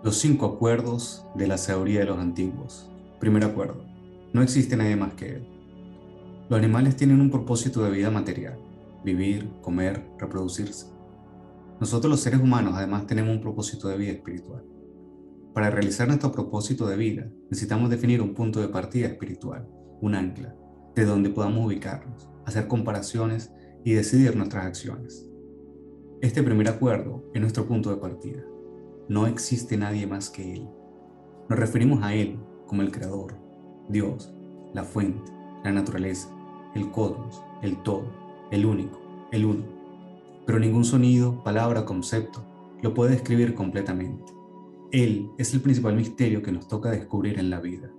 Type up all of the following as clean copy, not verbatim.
Los 5 acuerdos de la sabiduría de los antiguos. Primer acuerdo. No existe nadie más que él. Los animales tienen un propósito de vida material: vivir, comer, reproducirse. Nosotros los seres humanos además tenemos un propósito de vida espiritual. Para realizar nuestro propósito de vida, necesitamos definir un punto de partida espiritual, un ancla, de donde podamos ubicarnos, hacer comparaciones y decidir nuestras acciones. Este primer acuerdo es nuestro punto de partida. No existe nadie más que Él. Nos referimos a Él como el Creador, Dios, la fuente, la naturaleza, el cosmos, el todo, el único, el uno. Pero ningún sonido, palabra o concepto lo puede describir completamente. Él es el principal misterio que nos toca descubrir en la vida.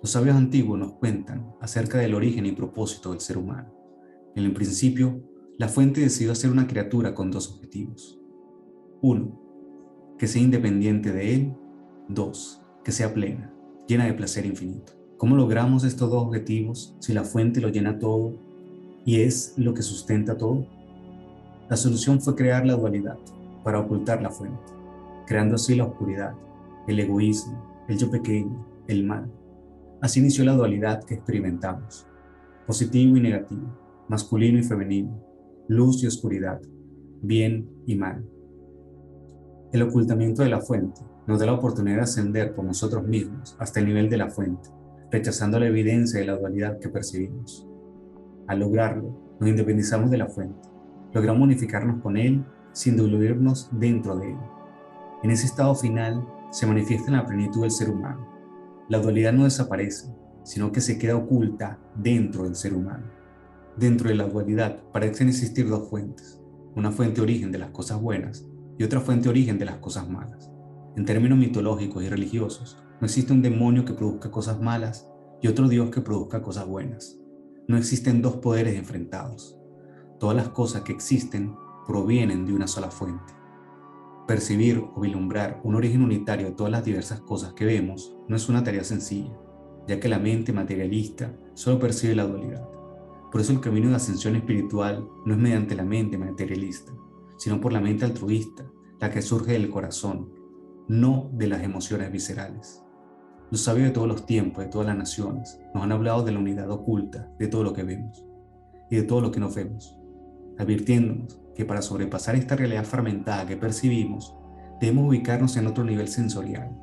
Los sabios antiguos nos cuentan acerca del origen y propósito del ser humano. En el principio, la fuente decidió hacer una criatura con dos objetivos. Uno, que sea independiente de él. 2, que sea plena, llena de placer infinito. ¿Cómo logramos estos dos objetivos si la fuente lo llena todo y es lo que sustenta todo? La solución fue crear la dualidad para ocultar la fuente, creando así la oscuridad, el egoísmo, el yo pequeño, el mal. Así inició la dualidad que experimentamos: positivo y negativo, masculino y femenino, luz y oscuridad, bien y mal. El ocultamiento de la fuente nos da la oportunidad de ascender por nosotros mismos hasta el nivel de la fuente, rechazando la evidencia de la dualidad que percibimos. Al lograrlo, nos independizamos de la fuente, logramos unificarnos con Él sin diluirnos dentro de Él. En ese estado final se manifiesta en la plenitud del ser humano. La dualidad no desaparece, sino que se queda oculta dentro del ser humano. Dentro de la dualidad parecen existir dos fuentes: una fuente origen de las cosas buenas y otra fuente origen de las cosas malas. En términos mitológicos y religiosos, no existe un demonio que produzca cosas malas y otro Dios que produzca cosas buenas. No existen dos poderes enfrentados. Todas las cosas que existen provienen de una sola fuente. Percibir o vislumbrar un origen unitario de todas las diversas cosas que vemos no es una tarea sencilla, ya que la mente materialista solo percibe la dualidad. Por eso el camino de ascensión espiritual no es mediante la mente materialista, sino por la mente altruista, la que surge del corazón, no de las emociones viscerales. Los sabios de todos los tiempos, de todas las naciones, nos han hablado de la unidad oculta de todo lo que vemos y de todo lo que no vemos, advirtiéndonos que para sobrepasar esta realidad fragmentada que percibimos, debemos ubicarnos en otro nivel sensorial,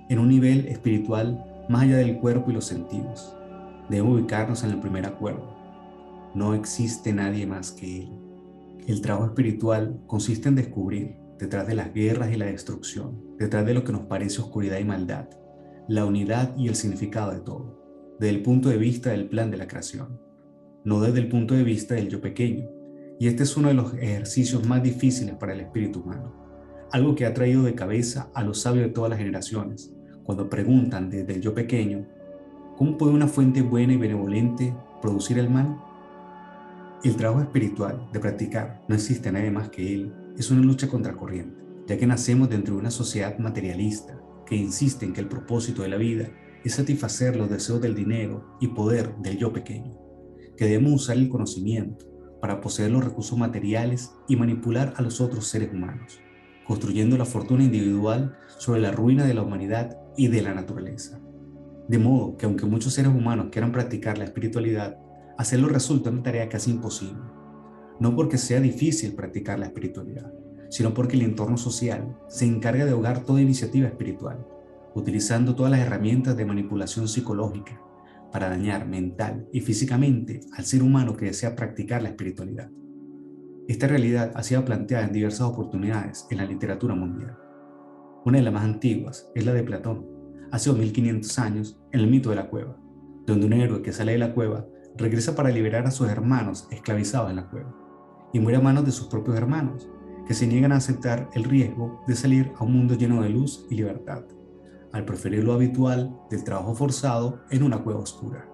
en un nivel espiritual más allá del cuerpo y los sentidos. Debemos ubicarnos en el primer acuerdo: no existe nadie más que Él. El trabajo espiritual consiste en descubrir, detrás de las guerras y la destrucción, detrás de lo que nos parece oscuridad y maldad, la unidad y el significado de todo, desde el punto de vista del plan de la creación, no desde el punto de vista del yo pequeño. Y este es uno de los ejercicios más difíciles para el espíritu humano, algo que ha traído de cabeza a los sabios de todas las generaciones, cuando preguntan desde el yo pequeño: ¿cómo puede una fuente buena y benevolente producir el mal? El trabajo espiritual de practicar no existe nadie más que Él es una lucha contracorriente, ya que nacemos dentro de una sociedad materialista que insiste en que el propósito de la vida es satisfacer los deseos del dinero y poder del yo pequeño, que debemos usar el conocimiento para poseer los recursos materiales y manipular a los otros seres humanos, construyendo la fortuna individual sobre la ruina de la humanidad y de la naturaleza. De modo que aunque muchos seres humanos quieran practicar la espiritualidad, hacerlo resulta una tarea casi imposible. No porque sea difícil practicar la espiritualidad, sino porque el entorno social se encarga de ahogar toda iniciativa espiritual, utilizando todas las herramientas de manipulación psicológica para dañar mental y físicamente al ser humano que desea practicar la espiritualidad. Esta realidad ha sido planteada en diversas oportunidades en la literatura mundial. Una de las más antiguas es la de Platón, hace 2500 años, en el mito de la cueva, donde un héroe que sale de la cueva regresa para liberar a sus hermanos esclavizados en la cueva, y muere a manos de sus propios hermanos, que se niegan a aceptar el riesgo de salir a un mundo lleno de luz y libertad, al preferir lo habitual del trabajo forzado en una cueva oscura.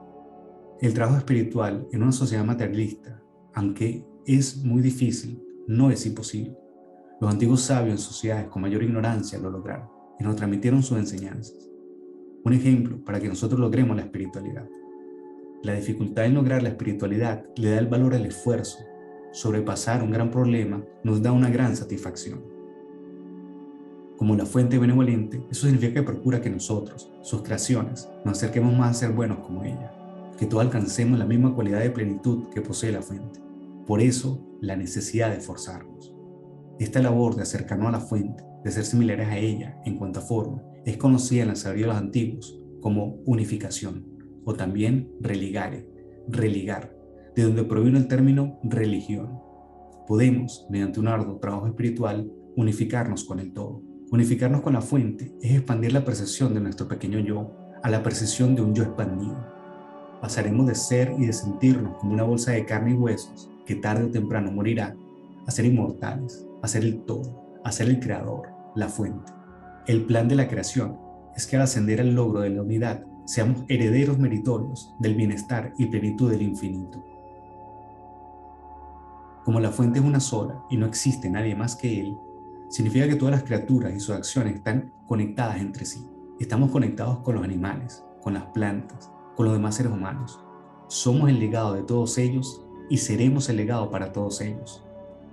El trabajo espiritual en una sociedad materialista, aunque es muy difícil, no es imposible. Los antiguos sabios en sociedades con mayor ignorancia lo lograron y nos transmitieron sus enseñanzas. Un ejemplo para que nosotros logremos la espiritualidad. La dificultad en lograr la espiritualidad le da el valor al esfuerzo. Sobrepasar un gran problema nos da una gran satisfacción. Como la fuente benevolente, eso significa que procura que nosotros, sus creaciones, nos acerquemos más a ser buenos como ella, que todos alcancemos la misma cualidad de plenitud que posee la fuente. Por eso, la necesidad de esforzarnos. Esta labor de acercarnos a la fuente, de ser similares a ella en cuanto a forma, es conocida en la sabiduría de los antiguos como unificación, o también religare, religar, de donde proviene el término religión. Podemos, mediante un arduo trabajo espiritual, unificarnos con el todo. Unificarnos con la fuente es expandir la percepción de nuestro pequeño yo a la percepción de un yo expandido. Pasaremos de ser y de sentirnos como una bolsa de carne y huesos que tarde o temprano morirá, a ser inmortales, a ser el todo, a ser el creador, la fuente. El plan de la creación es que al ascender al logro de la unidad seamos herederos meritorios del bienestar y plenitud del infinito. Como la fuente es una sola y no existe nadie más que Él, significa que todas las criaturas y sus acciones están conectadas entre sí. Estamos conectados con los animales, con las plantas, con los demás seres humanos. Somos el legado de todos ellos y seremos el legado para todos ellos.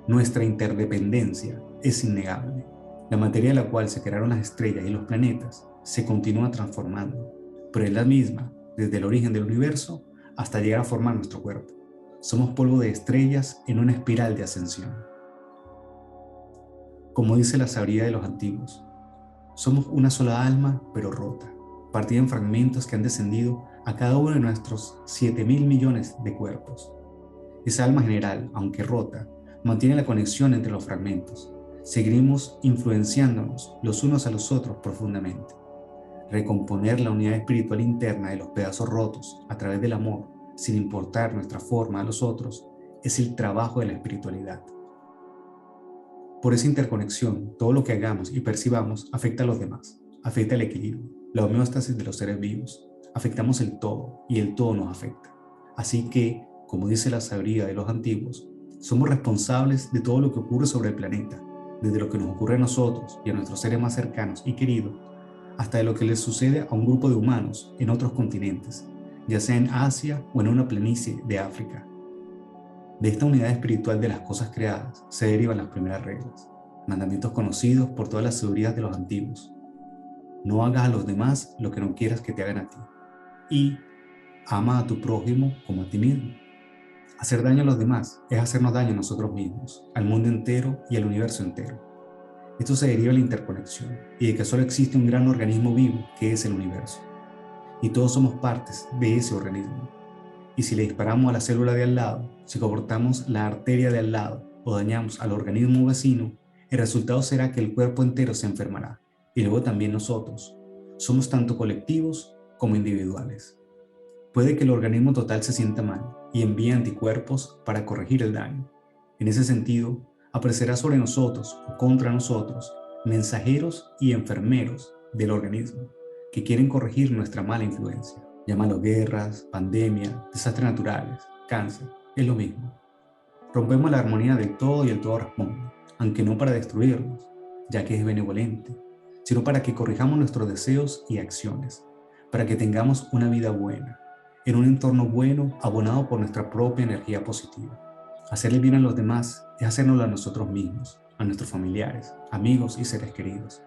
Nuestra interdependencia es innegable. La materia de la cual se crearon las estrellas y los planetas se continúa transformando, pero es la misma desde el origen del universo hasta llegar a formar nuestro cuerpo. Somos polvo de estrellas en una espiral de ascensión. Como dice la sabiduría de los antiguos, somos una sola alma, pero rota, partida en fragmentos que han descendido a cada uno de nuestros 7.000 millones de cuerpos. Esa alma general, aunque rota, mantiene la conexión entre los fragmentos. Seguiremos influenciándonos los unos a los otros profundamente. Recomponer la unidad espiritual interna de los pedazos rotos a través del amor, sin importar nuestra forma a los otros, es el trabajo de la espiritualidad. Por esa interconexión, todo lo que hagamos y percibamos afecta a los demás, afecta el equilibrio, la homeostasis de los seres vivos. Afectamos el todo y el todo nos afecta. Así que, como dice la sabiduría de los antiguos, somos responsables de todo lo que ocurre sobre el planeta, desde lo que nos ocurre a nosotros y a nuestros seres más cercanos y queridos, hasta de lo que les sucede a un grupo de humanos en otros continentes, ya sea en Asia o en una planicie de África. De esta unidad espiritual de las cosas creadas se derivan las primeras reglas, mandamientos conocidos por todas las sabidurías de los antiguos. No hagas a los demás lo que no quieras que te hagan a ti. Y ama a tu prójimo como a ti mismo. Hacer daño a los demás es hacernos daño a nosotros mismos, al mundo entero y al universo entero. Esto se deriva de la interconexión y de que solo existe un gran organismo vivo que es el universo. Y todos somos partes de ese organismo. Y si le disparamos a la célula de al lado, si cortamos la arteria de al lado o dañamos al organismo vecino, el resultado será que el cuerpo entero se enfermará y luego también nosotros. Somos tanto colectivos como individuales. Puede que el organismo total se sienta mal y envíe anticuerpos para corregir el daño. En ese sentido, aparecerá sobre nosotros o contra nosotros mensajeros y enfermeros del organismo que quieren corregir nuestra mala influencia. Llámalo guerras, pandemia, desastres naturales, cáncer, es lo mismo. Rompemos la armonía del todo y el todo responde, aunque no para destruirnos, ya que es benevolente, sino para que corrijamos nuestros deseos y acciones, para que tengamos una vida buena, en un entorno bueno abonado por nuestra propia energía positiva. Hacerle bien a los demás es hacérnoslo a nosotros mismos, a nuestros familiares, amigos y seres queridos.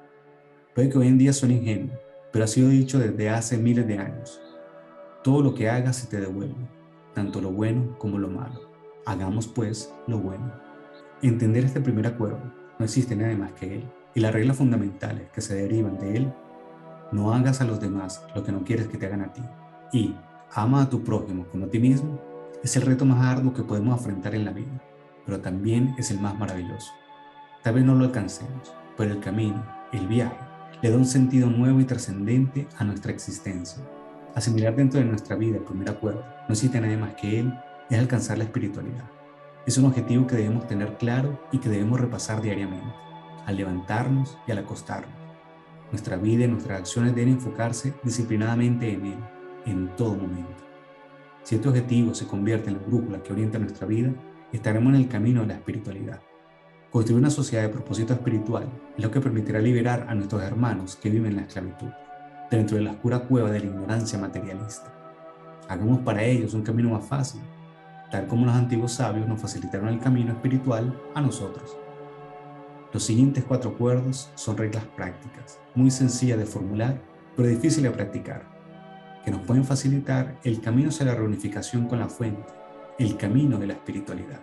Puede que hoy en día suene ingenuo, pero ha sido dicho desde hace miles de años. Todo lo que hagas se te devuelve, tanto lo bueno como lo malo. Hagamos pues lo bueno. Entender este primer acuerdo, no existe nadie más que Él, y las reglas fundamentales que se derivan de Él: no hagas a los demás lo que no quieres que te hagan a ti, y ama a tu prójimo como a ti mismo, es el reto más arduo que podemos afrontar en la vida, pero también es el más maravilloso. Tal vez no lo alcancemos, pero el camino, el viaje, le da un sentido nuevo y trascendente a nuestra existencia. Asimilar dentro de nuestra vida el primer acuerdo, no existe nadie más que Él, es alcanzar la espiritualidad. Es un objetivo que debemos tener claro y que debemos repasar diariamente, al levantarnos y al acostarnos. Nuestra vida y nuestras acciones deben enfocarse disciplinadamente en Él, en todo momento. Si este objetivo se convierte en la brújula que orienta nuestra vida, estaremos en el camino de la espiritualidad. Construir una sociedad de propósito espiritual es lo que permitirá liberar a nuestros hermanos que viven en la esclavitud, dentro de la oscura cueva de la ignorancia materialista. Hagamos para ellos un camino más fácil, tal como los antiguos sabios nos facilitaron el camino espiritual a nosotros. Los siguientes 4 acuerdos son reglas prácticas, muy sencillas de formular, pero difíciles de practicar, que nos pueden facilitar el camino hacia la reunificación con la fuente, el camino de la espiritualidad.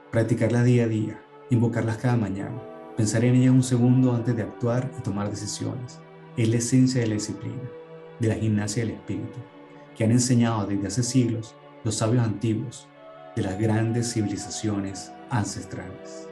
Practicarlas día a día, invocarlas cada mañana, pensar en ellas un segundo antes de actuar y tomar decisiones, es la esencia de la disciplina, de la gimnasia del espíritu, que han enseñado desde hace siglos los sabios antiguos de las grandes civilizaciones ancestrales.